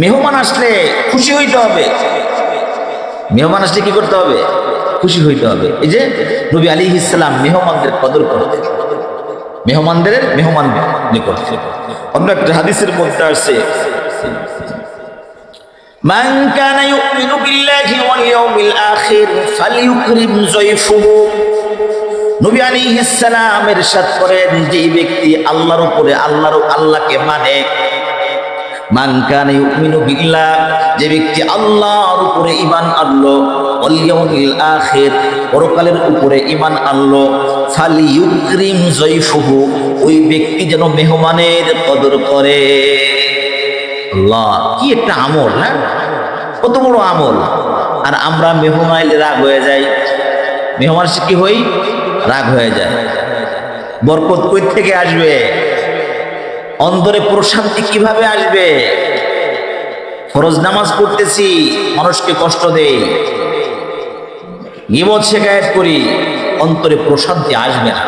মেহমান আসলে খুশি হইতে হবে। মেহমান আসলে কি করতে হবে? খুশি হইতে হবে। এই যে নবী আলাইহিস সালাম মেহমানদের কদর করতেন, মেহমান করতেন। অন্য একটা হাদিসের মধ্যে আছে, মান কানা ইউমিনু বিল্লাহি ওয়াল ইয়াউমিল আখির ফালইউকরিম যায়ফুহু। নবী আলাইহিস সালাম ইরশাদ করেন, যে ব্যক্তি আল্লাহকে মানে, মান কানা ইউমিনু বিল্লাহ, যে ব্যক্তি আল্লাহর উপরে ঈমান আনলো, ওয়াল ইয়াউমিল আখির, পরকালের উপরে ঈমান আনলো, ফালইউকরিম যায়ফুহু, ওই ব্যক্তি যেন মেহমানের কদর করে। আল্লাহ, কি একটা আমল! হ্যাঁ, কত বড় আমল! আর আমরা মেহমান এলে রাগ হয়ে যাই, মেহমান সে কি হই? রাগ হয়ে যায়। বরকত কই থেকে আসবে? অন্তরে প্রশান্তি কিভাবে আসবে? ফরজ নামাজ পড়তেছি, মানুষকে কষ্ট দেই, গীবত শিকায়েত করি, অন্তরে প্রশান্তি আসবে না।